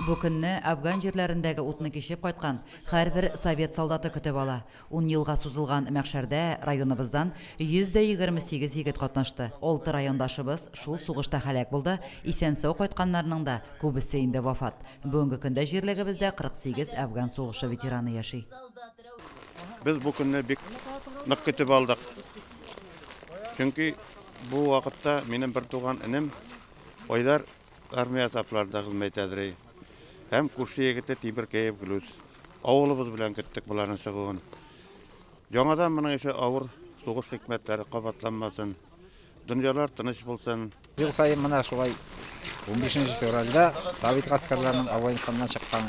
Бүкінні Афган жерлеріндегі утны кешіп қайтқан һәр бір совет солдаты күтіп ала. 10 елға сузылған мәхшәрдә районыбыздан 128 егет катнашты. 6 райондашыбыз шул сугышта һәлак булды. Исән-сау кайтканнарның да күбесе инде вафат. Бүгенге көндә җирлегебездә 48 Афган сугышы ветераны яши. Biz bu künne bek нык көтеп алдык. Чөнки бу вакытта минем бер туган инем Айдар армия сапларында хезмәт итә. Һәм күрше егете Тимер Кәев Глус. Авылыбыз белән көттек буларны чыгуын. Яңадан моның эше авыр сугыш хикмәтләре кабатланмасын. Дөньялар тыныч булсын. Ел сайын мына шулай 15 февральдә Совет гаскәрләренең Афганистаннан чыккан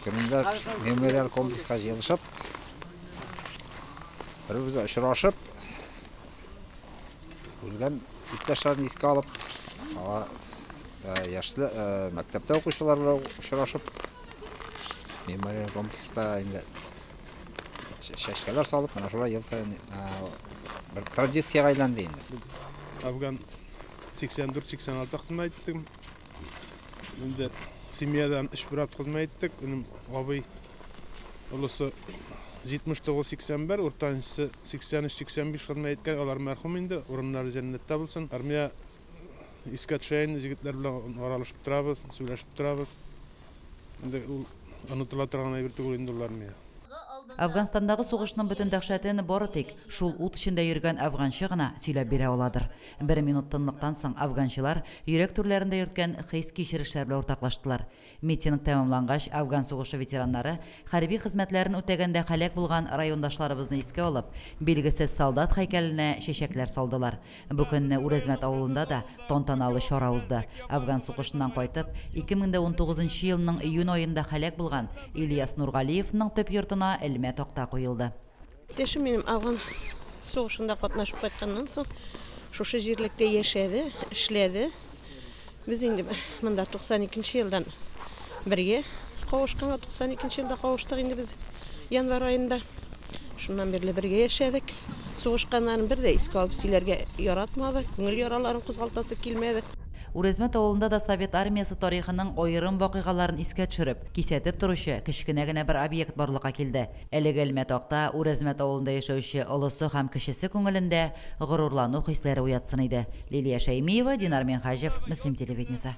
көнендә мемориал комплекска җыелышып, бер-беребезгә очрашып, үлгән иптәшләрне искә алып, яшьле мәктәптә укучылар белән очрашып, мемориал комплекста инде шәшкәләр салып, менә шулай ел сайын бер традициягә әйләнде инде. Афган 84-86 хезмәт иттем. Инде семьядан 3 апта хезмәт иттек. Минем абый улысы 79-81, уртанчысы 83-85 хезмәт иткән. Алар мәрхүм инде, урыннары җәннәттә булсын. Армия искә төшәйин, җегетләр белән аралашып торабыз, сөйләшеп торабыз. Инде ул онытыла торган әйбер түгел инде улар миңа. Афганстандагы сугышның бөтен дәһшәтен бары тик шул ут эчендә йөргән афганчы гына сөйләп бирә аладыр. 1 минут тынлыктан соң афганчылар йөрәк түрләрендә йөрткән хис кичерешләр белән уртаклаштылар. Митинг тәмамлангач, Афган сугышы ветераннары хәрби хезмәтләрен үтәгәндә һәлак булган райондашларыбызны искә алып, билгесез солдат һәйкәленә чәчәкләр салдылар. Бу көнне Үрәзмәт авылында да тантаналы чара узды. Афган сугышыннан кайтып, 2019 елның июнь аенда һәлак булган Ильяс Нургалиевның төп йортына элмә токта куелды. Яшем минем Афган сугышында катнашып кайтканнан соң шушы җирлектә яшәде, эшләде. Без инде монда 92 елдан бергә кавышканга 92 елда кавыштык инде без январь аенда. Шуннан бирле бергә яшәдек. Сугышканнан бер дә искә алып сөйләргә яратмады. Күңел яраларын кузгалтасы килмәде. Үрәзмәт авылында да Совет армиясы тарихының аерым вакыйгаларын искә төшереп, кисәтеп торучы кечкенә генә бер объект барлыкка килде. Әлеге Әлмәтакта Үрәзмәт авылында яшәүче олысы һәм кешесе күңелендә горурлану хисләре уятсын иде. Лилия Шәймиева, Динар Менхаҗев, Мөслим телевидениесе.